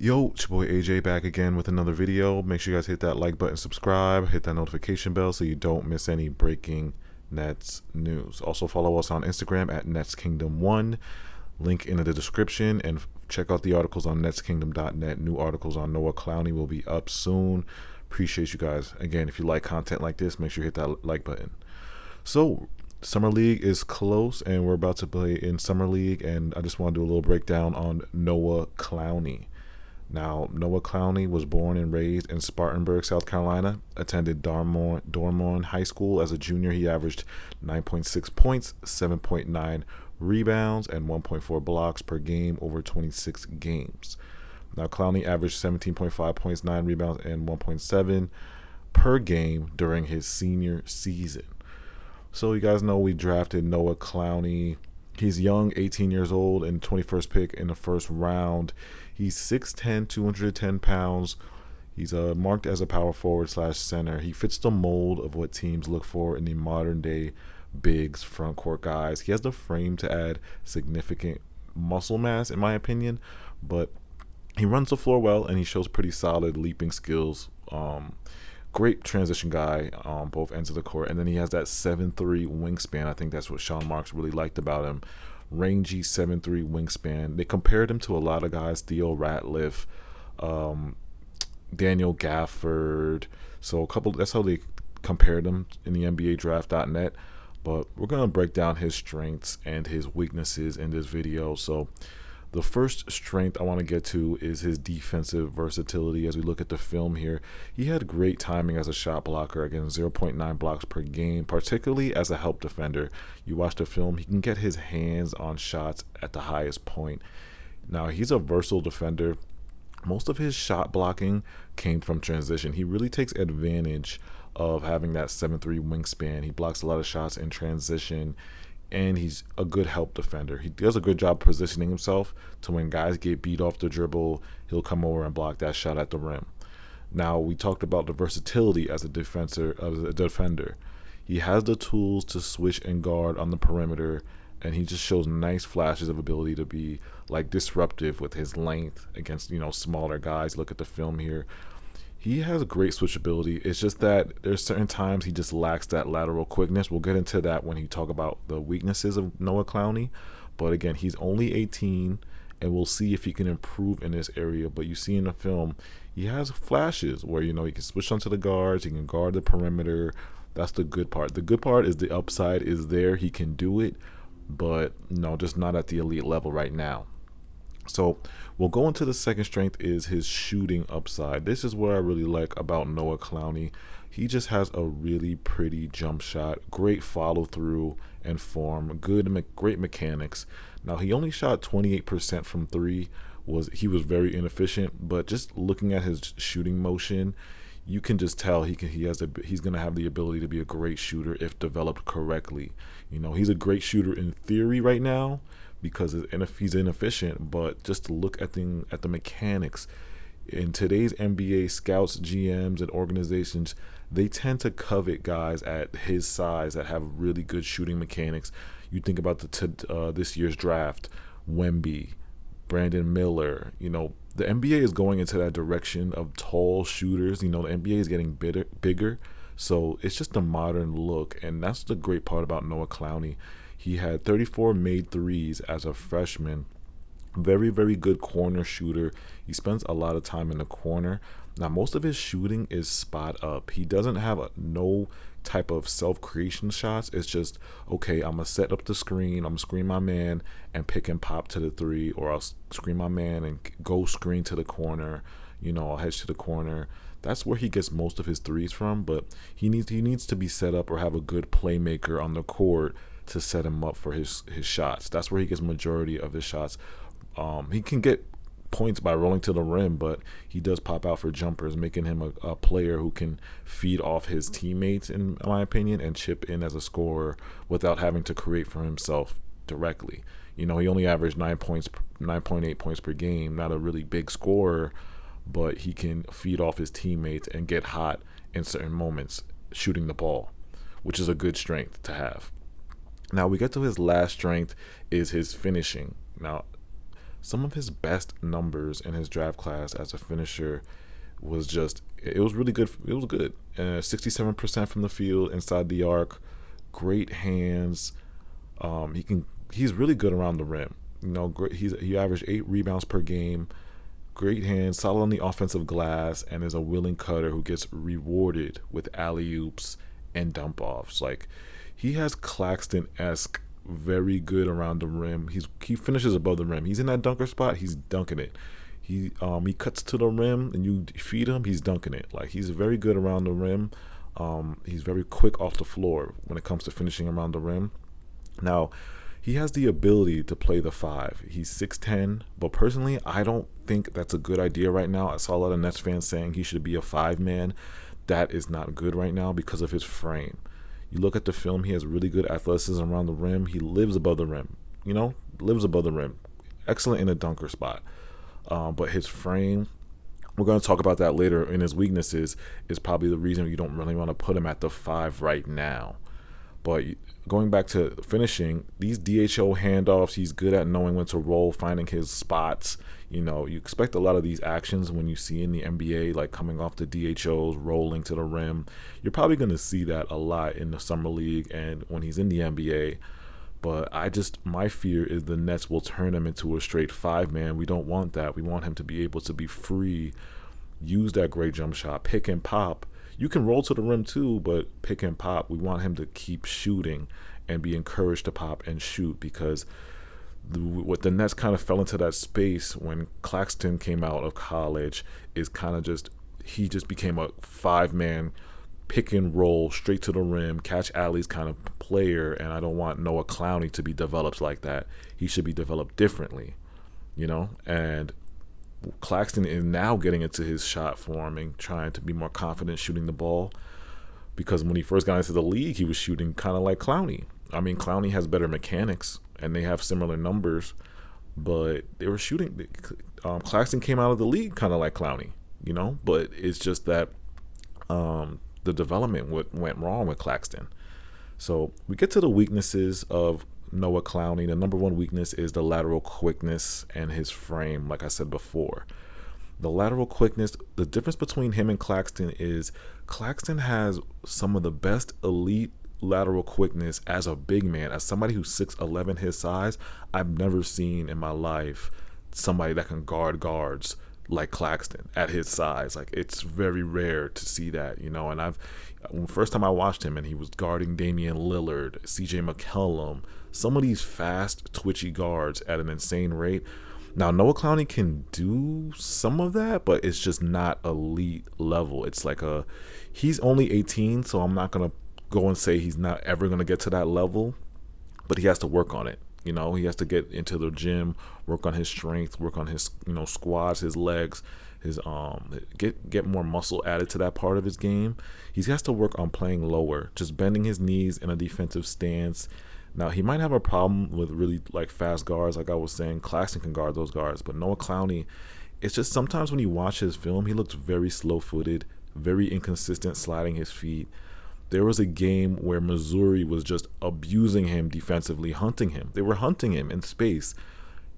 Yo, it's your boy AJ back again with another video. Make sure you guys hit that like button, subscribe, hit that notification bell so you don't miss any breaking Nets news. Also follow us on Instagram at NetsKingdom1. Link in the description, and check out the articles on netskingdom.net. New articles on Noah Clowney will be up soon. Appreciate you guys. Again, if you like content like this, make sure you hit that like button. So, Summer League is close, and we're about to play in Summer League, and I just want to do a little breakdown on Noah Clowney. Now, Noah Clowney was born and raised in Spartanburg, South Carolina, attended Dormorn High School. As a junior, he averaged 9.6 points, 7.9 rebounds, and 1.4 blocks per game over 26 games. Now, Clowney averaged 17.5 points, 9 rebounds, and 1.7 per game during his senior season. So you guys know we drafted Noah Clowney. He's young, 18 years old, and 21st pick in the first round. He's 6'10", 210 pounds. He's marked as a power forward / center. He fits the mold of what teams look for in the modern day bigs, front court guys. He has the frame to add significant muscle mass, in my opinion, but he runs the floor well, and he shows pretty solid leaping skills. Great transition guy on both ends of the court. And then he has that 7'3" wingspan. I think that's what Sean Marks really liked about him. Rangy 7'3" wingspan. They compared him to a lot of guys, Theo Ratliff, Daniel Gafford. So that's how they compared him in the NBA draft.net. But we're going to break down his strengths and his weaknesses in this video. So the first strength I want to get to is his defensive versatility. As we look at the film here, he had great timing as a shot blocker, again 0.9 blocks per game, particularly as a help defender. You watch the film, he can get his hands on shots at the highest point. Now, he's a versatile defender. Most of his shot blocking came from transition. He really takes advantage of having that 7'3" wingspan. He blocks a lot of shots in transition, and he's a good help defender. He does a good job positioning himself to when guys get beat off the dribble, he'll come over and block that shot at the rim. Now, we talked about the versatility as a defender. He has the tools to switch and guard on the perimeter, and he just shows nice flashes of ability to be like disruptive with his length against, smaller guys. Look at the film here. He has a great switchability. It's just that there's certain times he just lacks that lateral quickness. We'll get into that when he talk about the weaknesses of Noah Clowney. But again, he's only 18, and we'll see if he can improve in this area. But you see in the film, he has flashes where, he can switch onto the guards, he can guard the perimeter. That's the good part. The good part is the upside is there. He can do it, but just not at the elite level right now. So we'll go into the second strength is his shooting upside. This is what I really like about Noah Clowney. He just has a really pretty jump shot, great follow through and form, great mechanics. Now, he only shot 28% from three. He was very inefficient, but just looking at his shooting motion, you can just tell he's going to have the ability to be a great shooter if developed correctly. He's a great shooter in theory right now, because he's inefficient, but just to look at the mechanics. In today's NBA, scouts, GMs, and organizations, they tend to covet guys at his size that have really good shooting mechanics. You think about this year's draft, Wemby, Brandon Miller. The NBA is going into that direction of tall shooters. The NBA is getting bigger, so it's just a modern look, and that's the great part about Noah Clowney. He had 34 made threes as a freshman. Very, very good corner shooter. He spends a lot of time in the corner. Now, most of his shooting is spot up. He doesn't have no type of self-creation shots. It's just, okay, I'm going to set up the screen. I'm going to screen my man and pick and pop to the three, or I'll screen my man and go screen to the corner. I'll hedge to the corner. That's where he gets most of his threes from, but he needs to be set up or have a good playmaker on the court to set him up for his shots. That's where he gets majority of his shots. He can get points by rolling to the rim, but he does pop out for jumpers, making him a player who can feed off his teammates, in my opinion, and chip in as a scorer without having to create for himself directly. He only averaged 9.8 points per game, not a really big scorer, but he can feed off his teammates and get hot in certain moments shooting the ball, which is a good strength to have. Now we get to his last strength is his finishing. Now, some of his best numbers in his draft class as a finisher was just, it was really good. It was good. 67% from the field inside the arc, great hands. He's really good around the rim. He averaged 8 rebounds per game. Great hands, solid on the offensive glass, and is a willing cutter who gets rewarded with alley oops and dump offs. Like, he has Claxton-esque, very good around the rim. He finishes above the rim. He's in that dunker spot. He's dunking it. He cuts to the rim and you feed him. He's dunking it. Like, he's very good around the rim. He's very quick off the floor when it comes to finishing around the rim. Now, he has the ability to play the 5. He's 6'10", but personally, I don't think that's a good idea right now. I saw a lot of Nets fans saying he should be a 5-man. That is not good right now because of his frame. You look at the film, he has really good athleticism around the rim. He lives above the rim, lives above the rim. Excellent in a dunker spot. But his frame, we're going to talk about that later, in his weaknesses, is probably the reason you don't really want to put him at the 5 right now. But going back to finishing, these DHO handoffs, he's good at knowing when to roll, finding his spots. You expect a lot of these actions when you see in the NBA, like coming off the DHOs, rolling to the rim. You're probably going to see that a lot in the summer league and when he's in the NBA. But my fear is the Nets will turn him into a straight 5-man. We don't want that. We want him to be able to be free, use that great jump shot, pick and pop. You can roll to the rim too, but pick and pop. We want him to keep shooting and be encouraged to pop and shoot, because what the Nets kind of fell into that space when Claxton came out of college is kind of he just became a 5-man pick and roll straight to the rim, catch alleys kind of player. And I don't want Noah Clowney to be developed like that. He should be developed differently, and Claxton is now getting into his shot forming, trying to be more confident shooting the ball, because when he first got into the league, he was shooting kind of like Clowney. I mean, Clowney has better mechanics and they have similar numbers, but they were shooting. Claxton came out of the league kind of like Clowney, but it's just that the development went wrong with Claxton. So we get to the weaknesses of Noah Clowney. The number one weakness is the lateral quickness and his frame, like I said before. The lateral quickness, the difference between him and Claxton is Claxton has some of the best elite lateral quickness as a big man. As somebody who's 6'11", his size, I've never seen in my life somebody that can guard guards like Claxton at his size. Like, it's very rare to see that, and first time I watched him and he was guarding Damian Lillard, CJ McCollum, some of these fast, twitchy guards at an insane rate. Now, Noah Clowney can do some of that, but it's just not elite level. It's like he's only 18, so I'm not going to go and say he's not ever going to get to that level, but he has to work on it. He has to get into the gym, work on his strength, work on his, squats, his legs, his get more muscle added to that part of his game. He has to work on playing lower, just bending his knees in a defensive stance. Now, he might have a problem with really fast guards. Like I was saying, Claxton can guard those guards, but Noah Clowney, it's just sometimes when you watch his film, he looks very slow-footed, very inconsistent sliding his feet. There was a game where Missouri was just abusing him defensively, hunting him. They were hunting him in space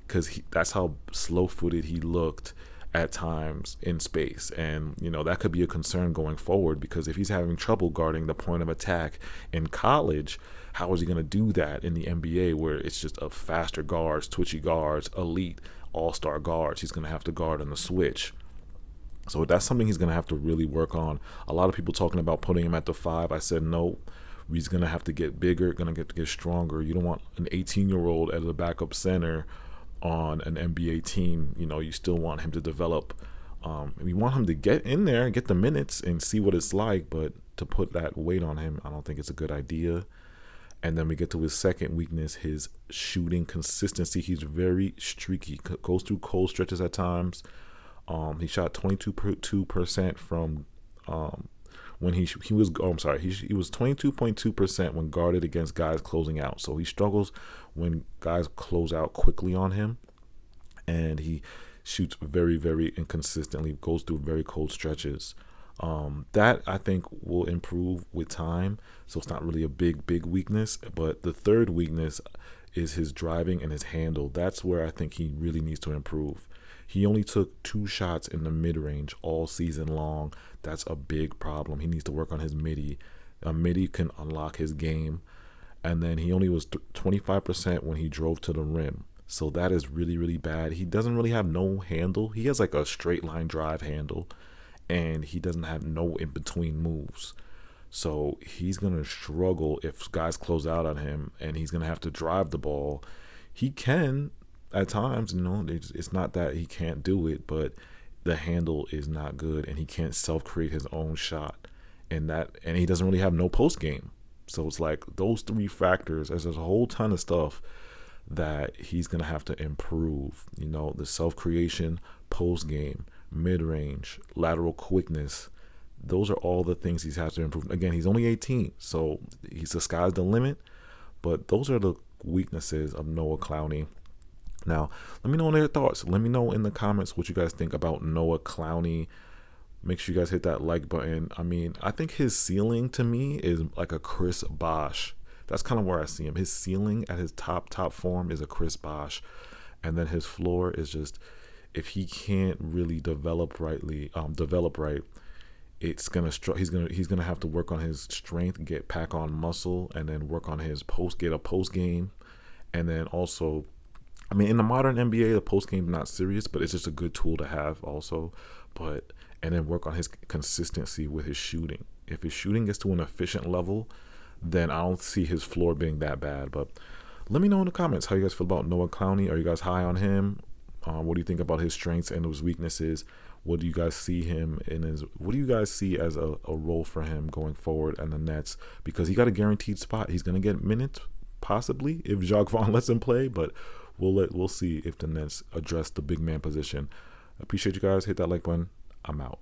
because that's how slow-footed he looked at times in space. And, that could be a concern going forward, because if he's having trouble guarding the point of attack in college, how is he going to do that in the NBA, where it's just a faster guards, twitchy guards, elite all-star guards? He's going to have to guard on the switch. So that's something he's going to have to really work on. A lot of people talking about putting him at the 5. I said no. He's going to have to get bigger, going to get stronger. You don't want an 18-year-old as a backup center on an NBA team. You still want him to develop. We want him to get in there, get the minutes, and see what it's like. But to put that weight on him, I don't think it's a good idea. And then we get to his second weakness, his shooting consistency. He's very streaky, goes through cold stretches at times. He shot 22% from when he was 22.2% when guarded against guys closing out. So he struggles when guys close out quickly on him, and he shoots very, very inconsistently, goes through very cold stretches. That I think will improve with time. So it's not really a big weakness. But the third weakness is his driving and his handle. That's where I think he really needs to improve. He only took 2 shots in the mid-range all season long. That's a big problem. He needs to work on his midi. A midi can unlock his game. And then he only was 25% when he drove to the rim. So that is really, really bad. He doesn't really have no handle. He has like a straight line drive handle, and he doesn't have no in-between moves. So he's going to struggle if guys close out on him, and he's going to have to drive the ball. He can at times, it's not that he can't do it, but the handle is not good, and he can't self-create his own shot. And he doesn't really have no post game. So it's like those 3 factors, there's a whole ton of stuff that he's going to have to improve. The self-creation, post game, mid-range, lateral quickness. Those are all the things he's had to improve. Again, he's only 18, so the sky's the limit. But those are the weaknesses of Noah Clowney. Now, let me know your thoughts. Let me know in the comments what you guys think about Noah Clowney. Make sure you guys hit that like button. I mean, I think his ceiling to me is like a Chris Bosh. That's kind of where I see him. His ceiling at his top form is a Chris Bosh. And then his floor is just, if he can't really develop right, it's gonna he's gonna have to work on his strength, pack on muscle, and then work on his post game. And then also, I mean, in the modern NBA, the post game is not serious, but it's just a good tool to have also. And then work on his consistency with his shooting. If his shooting gets to an efficient level, then I don't see his floor being that bad. But let me know in the comments how you guys feel about Noah Clowney. Are you guys high on him? What do you think about his strengths and his weaknesses? What do you guys see what do you guys see as a role for him going forward in the Nets? Because he got a guaranteed spot. He's gonna get minutes, possibly, if Jacques Vaughn lets him play, but we'll see if the Nets address the big man position. I appreciate you guys. Hit that like button. I'm out.